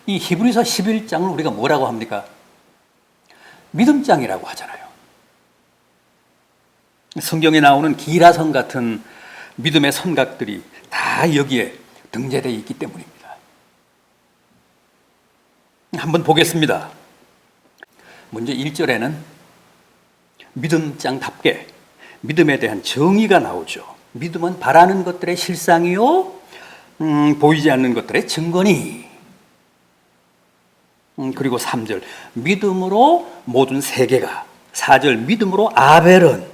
이 히브리서 11장을 우리가 뭐라고 합니까? 믿음장이라고 하잖아요. 성경에 나오는 기라성 같은 믿음의 선각들이 다 여기에 등재되어 있기 때문입니다. 한번 보겠습니다. 먼저 1절에는 믿음장답게 믿음에 대한 정의가 나오죠. 믿음은 바라는 것들의 실상이요 보이지 않는 것들의 증거니. 그리고 3절 믿음으로 모든 세계가, 4절 믿음으로 아벨은,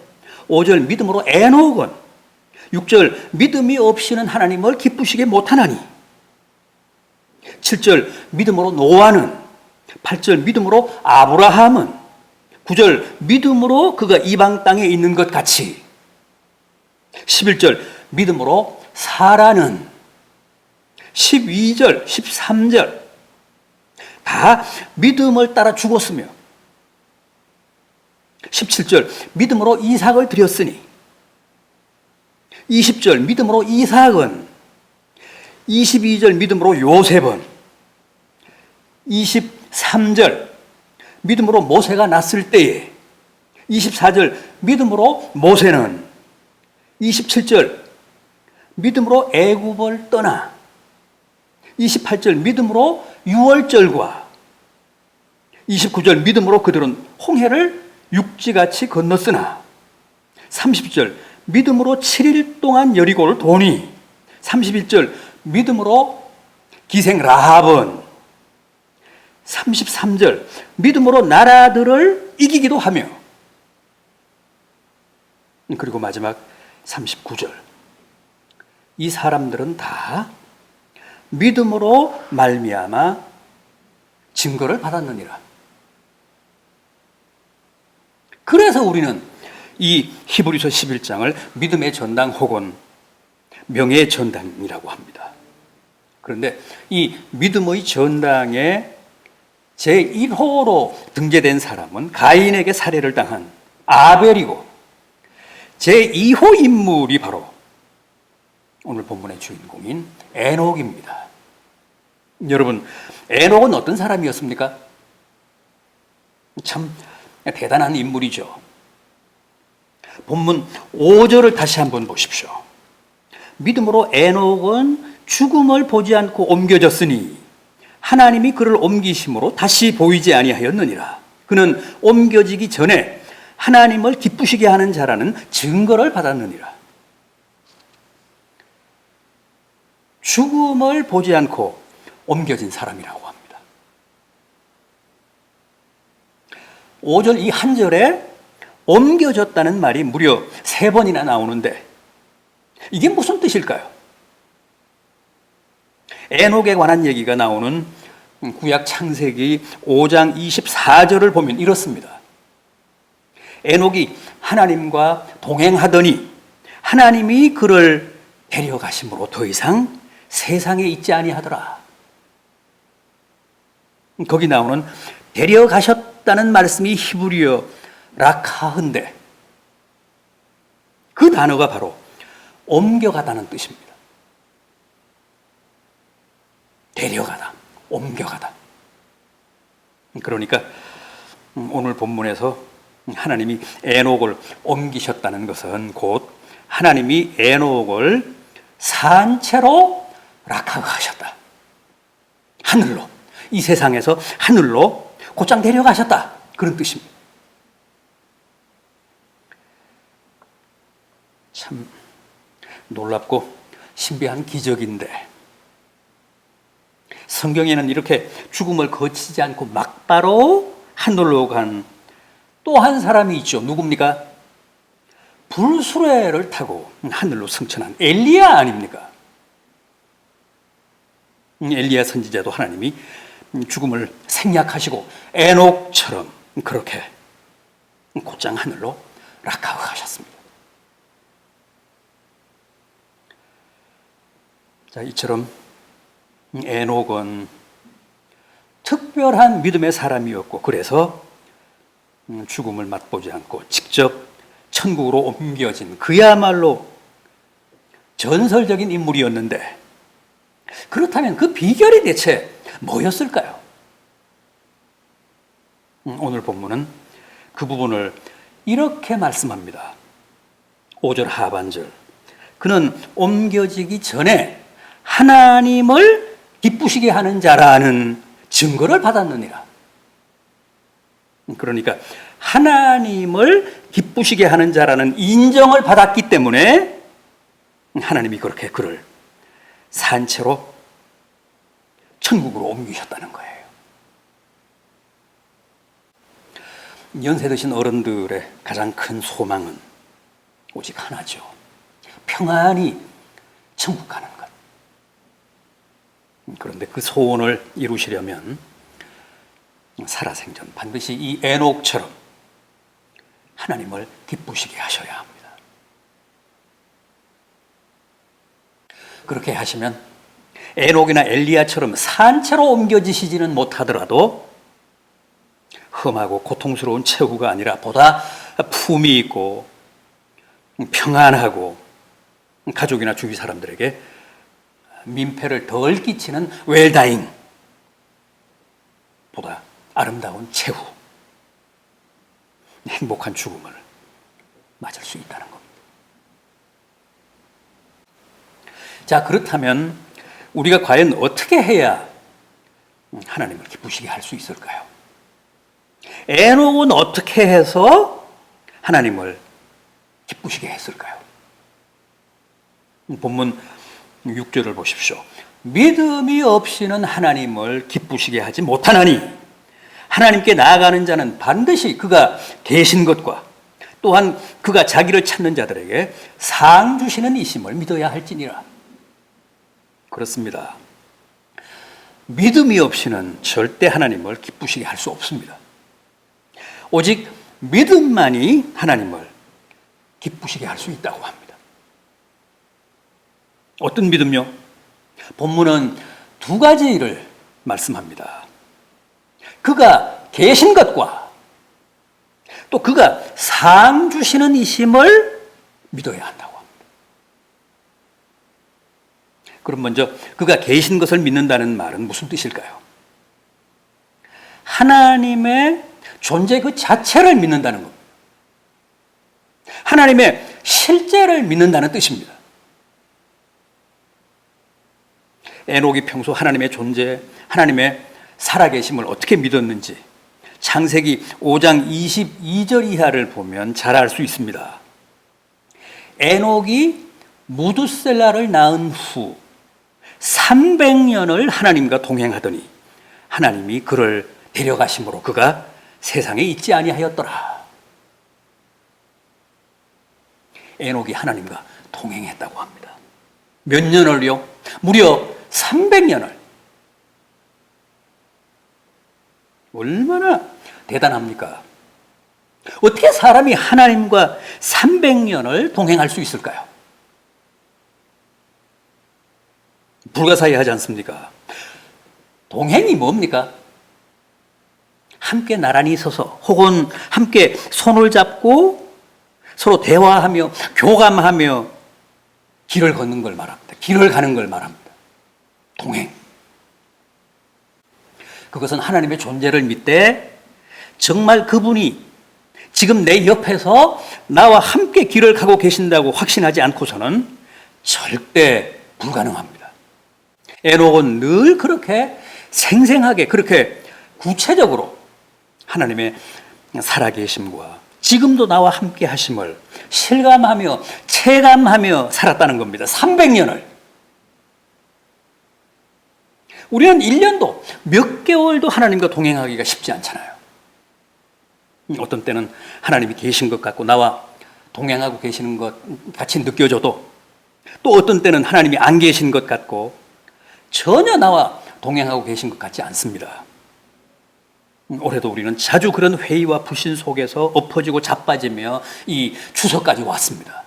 5절 믿음으로 에녹은, 6절 믿음이 없이는 하나님을 기쁘시게 못하나니, 7절 믿음으로 노아는, 8절 믿음으로 아브라함은, 9절 믿음으로 그가 이방 땅에 있는 것 같이, 11절 믿음으로 사라는, 12절, 13절 다 믿음을 따라 죽었으며, 17절 믿음으로 이삭을 드렸으니, 20절 믿음으로 이삭은, 22절 믿음으로 요셉은, 23절 믿음으로 모세가 났을 때에, 24절 믿음으로 모세는, 27절 믿음으로 애굽을 떠나, 28절 믿음으로 유월절과, 29절 믿음으로 그들은 홍해를 육지같이 건넜으나, 30절 믿음으로 7일 동안 여리고를 도니, 31절 믿음으로 기생 라합은, 33절 믿음으로 나라들을 이기기도 하며, 그리고 마지막 39절 이 사람들은 다 믿음으로 말미암아 증거를 받았느니라. 그래서 우리는 이 히브리서 11장을 믿음의 전당 혹은 명예의 전당이라고 합니다. 그런데 이 믿음의 전당에 제1호로 등재된 사람은 가인에게 살해를 당한 아벨이고, 제2호 인물이 바로 오늘 본문의 주인공인 에녹입니다. 여러분, 에녹은 어떤 사람이었습니까? 참 대단한 인물이죠. 본문 5절을 다시 한번 보십시오. 믿음으로 에녹은 죽음을 보지 않고 옮겨졌으니 하나님이 그를 옮기심으로 다시 보이지 아니하였느니라. 그는 옮겨지기 전에 하나님을 기쁘시게 하는 자라는 증거를 받았느니라. 죽음을 보지 않고 옮겨진 사람이라고 합니다. 5절 이 한 절에 옮겨졌다는 말이 무려 3번이나 나오는데 이게 무슨 뜻일까요? 에녹에 관한 얘기가 나오는 구약 창세기 5장 24절을 보면 이렇습니다. 에녹이 하나님과 동행하더니 하나님이 그를 데려가심으로 더 이상 세상에 있지 아니하더라. 거기 나오는 데려가셨다는 말씀이 히브리어 라카흐인데 그 단어가 바로 옮겨가다는 뜻입니다. 데려가다, 옮겨가다. 그러니까 오늘 본문에서 하나님이 에녹을 옮기셨다는 것은 곧 하나님이 에녹을 산채로 락하하셨다. 하늘로, 이 세상에서 하늘로 곧장 데려가셨다. 그런 뜻입니다. 참 놀랍고 신비한 기적인데 성경에는 이렇게 죽음을 거치지 않고 막바로 하늘로 간 또 한 사람이 있죠. 누굽니까? 불수레를 타고 하늘로 승천한 엘리야 아닙니까? 엘리야 선지자도 하나님이 죽음을 생략하시고 에녹처럼 그렇게 곧장 하늘로 락하하셨습니다. 자, 이처럼 에녹은 특별한 믿음의 사람이었고 그래서 죽음을 맛보지 않고 직접 천국으로 옮겨진 그야말로 전설적인 인물이었는데 그렇다면 그 비결이 대체 뭐였을까요? 오늘 본문은 그 부분을 이렇게 말씀합니다. 5절 하반절. 그는 옮겨지기 전에 하나님을 기쁘시게 하는 자라는 증거를 받았느니라. 그러니까 하나님을 기쁘시게 하는 자라는 인정을 받았기 때문에 하나님이 그렇게 그를 산채로 천국으로 옮기셨다는 거예요. 연세 드신 어른들의 가장 큰 소망은 오직 하나죠. 평안히 천국 가는 것. 그런데 그 소원을 이루시려면 살아생전 반드시 이 에녹처럼 하나님을 기쁘시게 하셔야 합니다. 그렇게 하시면 에녹이나 엘리야처럼 산채로 옮겨지시지는 못하더라도 험하고 고통스러운 최후가 아니라 보다 품이 있고 평안하고 가족이나 주위 사람들에게 민폐를 덜 끼치는 웰다잉 보다 아름다운 최후, 행복한 죽음을 맞을 수 있다는 겁니다. 자, 그렇다면 우리가 과연 어떻게 해야 하나님을 기쁘시게 할 수 있을까요? 에녹은 어떻게 해서 하나님을 기쁘시게 했을까요? 본문 6절을 보십시오. 믿음이 없이는 하나님을 기쁘시게 하지 못하나니 하나님께 나아가는 자는 반드시 그가 계신 것과 또한 그가 자기를 찾는 자들에게 상 주시는 이심을 믿어야 할지니라. 그렇습니다. 믿음이 없이는 절대 하나님을 기쁘시게 할 수 없습니다. 오직 믿음만이 하나님을 기쁘시게 할 수 있다고 합니다. 어떤 믿음요? 본문은 두 가지를 말씀합니다. 그가 계신 것과 또 그가 상 주시는 이심을 믿어야 한다고 합니다. 그럼 먼저 그가 계신 것을 믿는다는 말은 무슨 뜻일까요? 하나님의 존재 그 자체를 믿는다는 겁니다. 하나님의 실제를 믿는다는 뜻입니다. 에녹이 평소 하나님의 존재, 하나님의 살아계심을 어떻게 믿었는지 창세기 5장 22절 이하를 보면 잘 알 수 있습니다. 에녹이 무두셀라를 낳은 후 300년을 하나님과 동행하더니 하나님이 그를 데려가심으로 그가 세상에 있지 아니하였더라. 에녹이 하나님과 동행했다고 합니다. 몇 년을요? 무려 300년을. 얼마나 대단합니까? 어떻게 사람이 하나님과 300년을 동행할 수 있을까요? 불가사의하지 않습니까? 동행이 뭡니까? 함께 나란히 서서 혹은 함께 손을 잡고 서로 대화하며 교감하며 길을 걷는 걸 말합니다. 길을 가는 걸 말합니다. 동행. 그것은 하나님의 존재를 믿되 정말 그분이 지금 내 옆에서 나와 함께 길을 가고 계신다고 확신하지 않고서는 절대 불가능합니다. 에녹은 늘 그렇게 생생하게 그렇게 구체적으로 하나님의 살아계심과 지금도 나와 함께 하심을 실감하며 체감하며 살았다는 겁니다. 300년을. 우리는 1년도 몇 개월도 하나님과 동행하기가 쉽지 않잖아요. 어떤 때는 하나님이 계신 것 같고 나와 동행하고 계시는 것 같이 느껴져도 또 어떤 때는 하나님이 안 계신 것 같고 전혀 나와 동행하고 계신 것 같지 않습니다. 올해도 우리는 자주 그런 회의와 불신 속에서 엎어지고 자빠지며 이 추석까지 왔습니다.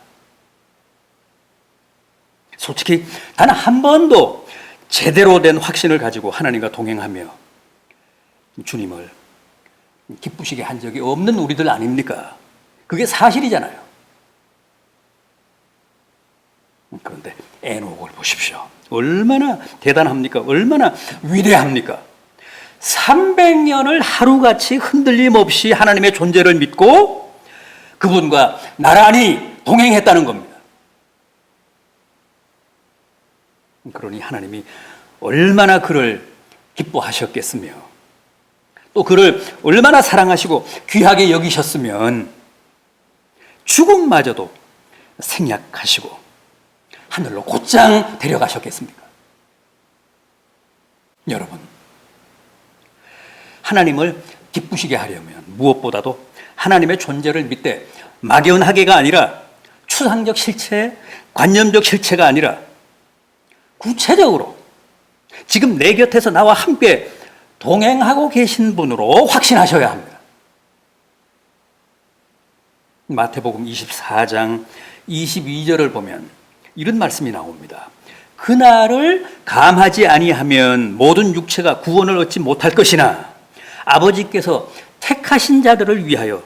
솔직히 단 한 번도 제대로 된 확신을 가지고 하나님과 동행하며 주님을 기쁘시게 한 적이 없는 우리들 아닙니까? 그게 사실이잖아요. 그런데 에녹을 보십시오. 얼마나 대단합니까? 얼마나 위대합니까? 300년을 하루같이 흔들림 없이 하나님의 존재를 믿고 그분과 나란히 동행했다는 겁니다. 그러니 하나님이 얼마나 그를 기뻐하셨겠으며 또 그를 얼마나 사랑하시고 귀하게 여기셨으면 죽음마저도 생략하시고 하늘로 곧장 데려가셨겠습니까? 여러분, 하나님을 기쁘시게 하려면 무엇보다도 하나님의 존재를 믿되 막연하게가 아니라 추상적 실체, 관념적 실체가 아니라 구체적으로 지금 내 곁에서 나와 함께 동행하고 계신 분으로 확신하셔야 합니다. 마태복음 24장 22절을 보면 이런 말씀이 나옵니다. 그날을 감하지 아니하면 모든 육체가 구원을 얻지 못할 것이나 아버지께서 택하신 자들을 위하여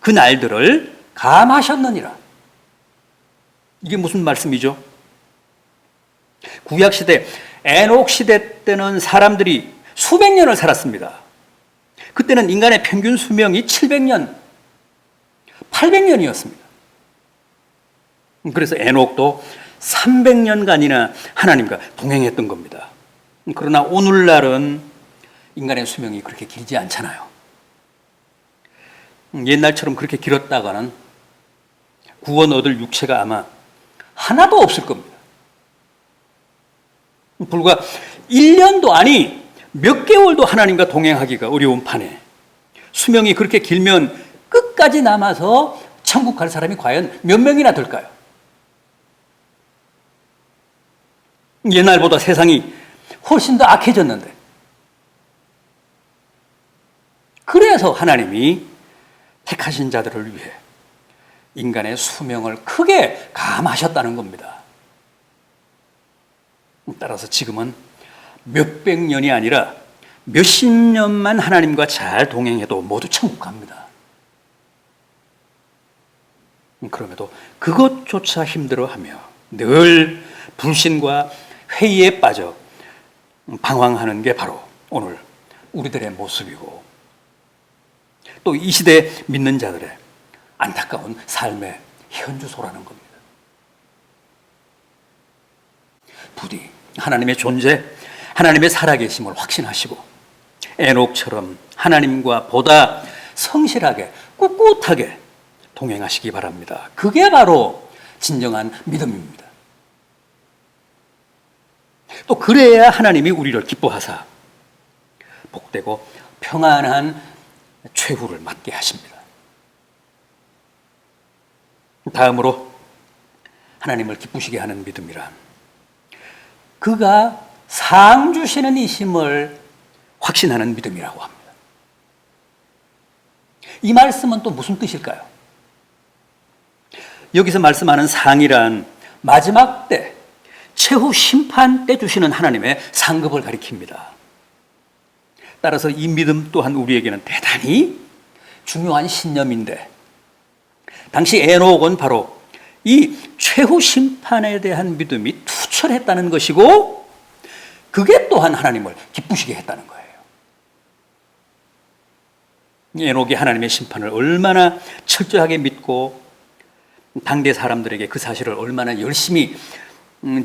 그 날들을 감하셨느니라. 이게 무슨 말씀이죠? 구약시대 에녹 시대 때는 사람들이 수백 년을 살았습니다. 그때는 인간의 평균 수명이 700년, 800년이었습니다. 그래서 에녹도 300년간이나 하나님과 동행했던 겁니다. 그러나 오늘날은 인간의 수명이 그렇게 길지 않잖아요. 옛날처럼 그렇게 길었다가는 구원 얻을 육체가 아마 하나도 없을 겁니다. 불과 1년도 아니 몇 개월도 하나님과 동행하기가 어려운 판에 수명이 그렇게 길면 끝까지 남아서 천국 갈 사람이 과연 몇 명이나 될까요? 옛날보다 세상이 훨씬 더 악해졌는데 그래서 하나님이 택하신 자들을 위해 인간의 수명을 크게 감하셨다는 겁니다. 따라서 지금은 몇백 년이 아니라 몇십 년만 하나님과 잘 동행해도 모두 천국 갑니다. 그럼에도 그것조차 힘들어하며 늘 불신과 회의에 빠져 방황하는 게 바로 오늘 우리들의 모습이고 또 이 시대 믿는 자들의 안타까운 삶의 현주소라는 겁니다. 부디 하나님의 존재, 하나님의 살아계심을 확신하시고 에녹처럼 하나님과 보다 성실하게 꿋꿋하게 동행하시기 바랍니다. 그게 바로 진정한 믿음입니다. 또 그래야 하나님이 우리를 기뻐하사 복되고 평안한 최후를 맞게 하십니다. 다음으로 하나님을 기쁘시게 하는 믿음이란 그가 상 주시는 이심을 확신하는 믿음이라고 합니다. 이 말씀은 또 무슨 뜻일까요? 여기서 말씀하는 상이란 마지막 때 최후 심판 때 주시는 하나님의 상급을 가리킵니다. 따라서 이 믿음 또한 우리에게는 대단히 중요한 신념인데 당시 에녹은 바로 이 최후 심판에 대한 믿음이 투철했다는 것이고 그게 또한 하나님을 기쁘시게 했다는 거예요. 에녹이 하나님의 심판을 얼마나 철저하게 믿고 당대 사람들에게 그 사실을 얼마나 열심히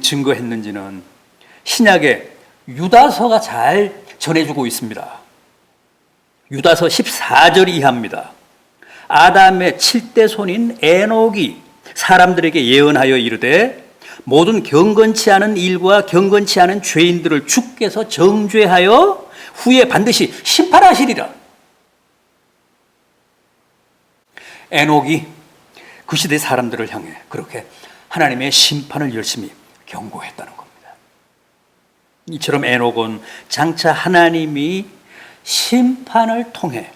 증거했는지는 신약의 유다서가 잘 전해주고 있습니다. 유다서 14절 이하입니다. 아담의 7대 손인 에녹이 사람들에게 예언하여 이르되 모든 경건치 않은 일과 경건치 않은 죄인들을 주께서 정죄하여 후에 반드시 심판하시리라. 에녹이 그 시대 사람들을 향해 그렇게 하나님의 심판을 열심히 경고했다는 겁니다. 이처럼 에녹은 장차 하나님이 심판을 통해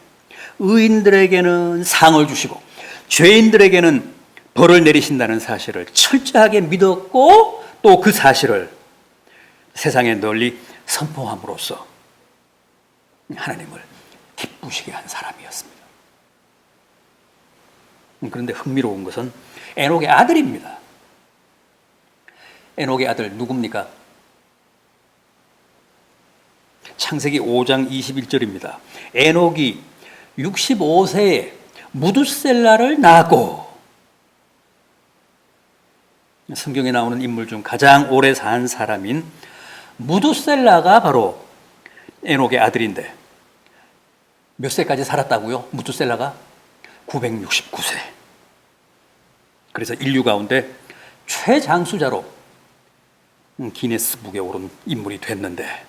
의인들에게는 상을 주시고 죄인들에게는 벌을 내리신다는 사실을 철저하게 믿었고 또 그 사실을 세상에 널리 선포함으로써 하나님을 기쁘시게 한 사람이었습니다. 그런데 흥미로운 것은 에녹의 아들입니다. 에녹의 아들 누굽니까? 창세기 5장 21절입니다. 에녹이 65세에 무두셀라를 낳았고, 성경에 나오는 인물 중 가장 오래 산 사람인 무두셀라가 바로 에녹의 아들인데, 몇 세까지 살았다고요? 무두셀라가 969세. 그래서 인류 가운데 최장수자로 기네스북에 오른 인물이 됐는데,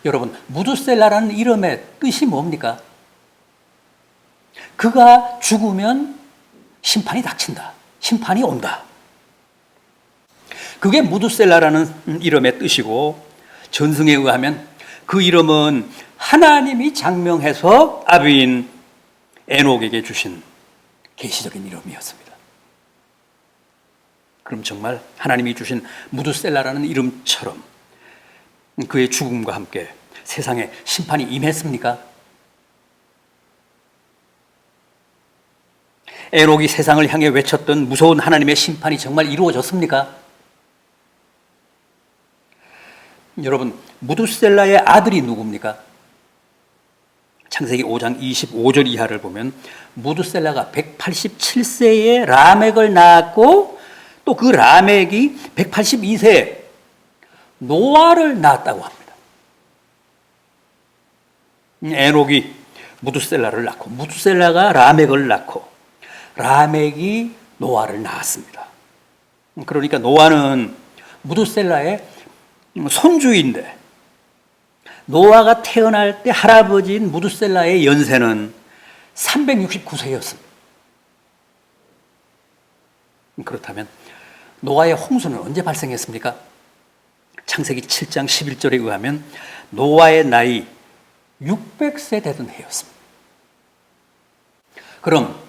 여러분, 무두셀라라는 이름의 뜻이 뭡니까? 그가 죽으면 심판이 닥친다. 심판이 온다. 그게 무두셀라라는 이름의 뜻이고, 전승에 의하면 그 이름은 하나님이 장명해서 아비인 에녹에게 주신 계시적인 이름이었습니다. 그럼 정말 하나님이 주신 무두셀라라는 이름처럼 그의 죽음과 함께 세상에 심판이 임했습니까? 에녹이 세상을 향해 외쳤던 무서운 하나님의 심판이 정말 이루어졌습니까? 여러분, 무두셀라의 아들이 누굽니까? 창세기 5장 25절 이하를 보면 무두셀라가 187세에 라멕을 낳았고, 또 그 라멕이 182세에 노아를 낳았다고 합니다. 에녹이 무두셀라를 낳고, 무두셀라가 라멕을 낳고, 라멕이 노아를 낳았습니다. 그러니까 노아는 무두셀라의 손주인데, 노아가 태어날 때 할아버지인 무두셀라의 연세는 369세였습니다. 그렇다면 노아의 홍수는 언제 발생했습니까? 창세기 7장 11절에 의하면 노아의 나이 600세 되던 해였습니다. 그럼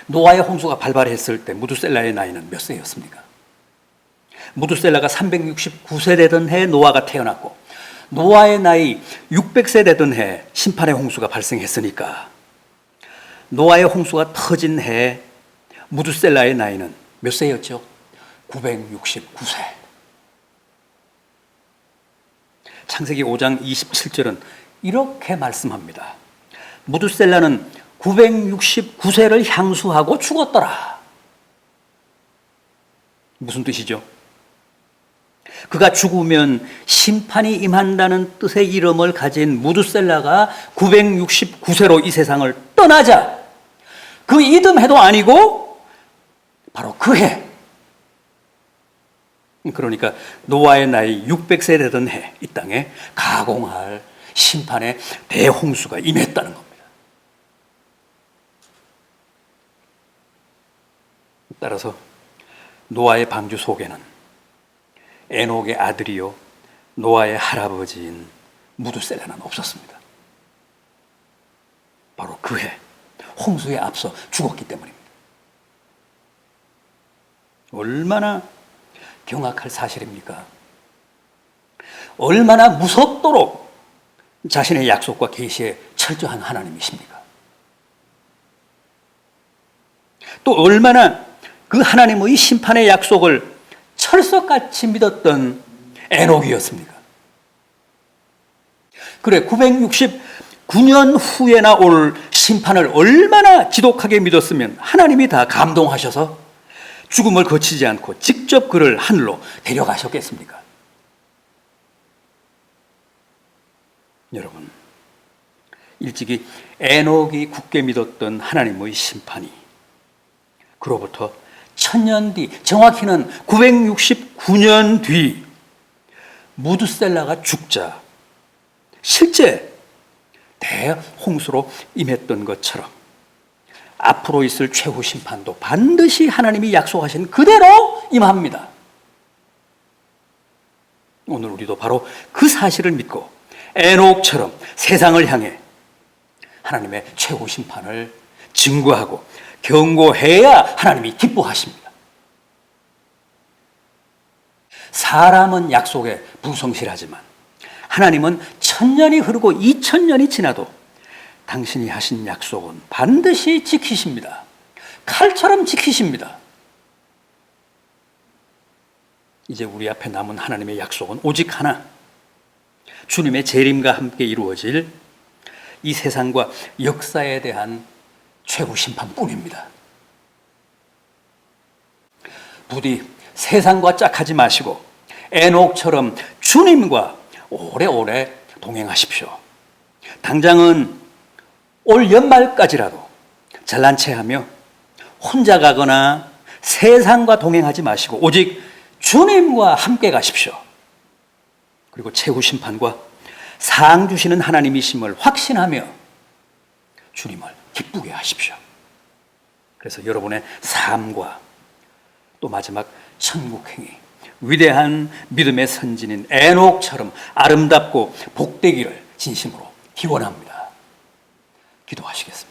노아의 홍수가 발발했을 때 무두셀라의 나이는 몇 세였습니까? 무두셀라가 369세 되던 해 노아가 태어났고, 노아의 나이 600세 되던 해 심판의 홍수가 발생했으니까, 노아의 홍수가 터진 해 무두셀라의 나이는 몇 세였죠? 969세. 창세기 5장 27절은 이렇게 말씀합니다. 무두셀라는 969세를 향수하고 죽었더라. 무슨 뜻이죠? 그가 죽으면 심판이 임한다는 뜻의 이름을 가진 무두셀라가 969세로 이 세상을 떠나자, 그 이듬해도 아니고 바로 그 해, 그러니까 노아의 나이 600세 되던 해, 이 땅에 가공할 심판의 대홍수가 임했다는 겁니다. 따라서 노아의 방주 속에는 에녹의 아들이요 노아의 할아버지인 무두셀라는 없었습니다. 바로 그 해 홍수에 앞서 죽었기 때문입니다. 얼마나 경악할 사실입니까? 얼마나 무섭도록 자신의 약속과 계시에 철저한 하나님이십니까? 또 얼마나 그 하나님의 심판의 약속을 철석같이 믿었던 에녹이었습니까? 그래, 969년 후에나 올 심판을 얼마나 지독하게 믿었으면 하나님이 다 감동하셔서 죽음을 거치지 않고 직접 그를 하늘로 데려가셨겠습니까? 여러분, 일찍이 에녹이 굳게 믿었던 하나님의 심판이 그로부터 1000년 뒤, 정확히는 969년 뒤 무두셀라가 죽자 실제 대홍수로 임했던 것처럼 앞으로 있을 최후 심판도 반드시 하나님이 약속하신 그대로 임합니다. 오늘 우리도 바로 그 사실을 믿고 에녹처럼 세상을 향해 하나님의 최후 심판을 증거하고 경고해야 하나님이 기뻐하십니다. 사람은 약속에 불성실하지만 하나님은 1000년이 흐르고 2000년이 지나도 당신이 하신 약속은 반드시 지키십니다. 칼처럼 지키십니다. 이제 우리 앞에 남은 하나님의 약속은 오직 하나, 주님의 재림과 함께 이루어질 이 세상과 역사에 대한 최후 심판뿐입니다. 부디 세상과 짝하지 마시고 에녹처럼 주님과 오래오래 동행하십시오. 당장은 올 연말까지라도 잘난 체하며 혼자 가거나 세상과 동행하지 마시고 오직 주님과 함께 가십시오. 그리고 최후 심판과 상 주시는 하나님이심을 확신하며 주님을 기쁘게 하십시오. 그래서 여러분의 삶과 또 마지막 천국행이 위대한 믿음의 선진인 에녹처럼 아름답고 복되기를 진심으로 기원합니다. 기도하시겠습니다.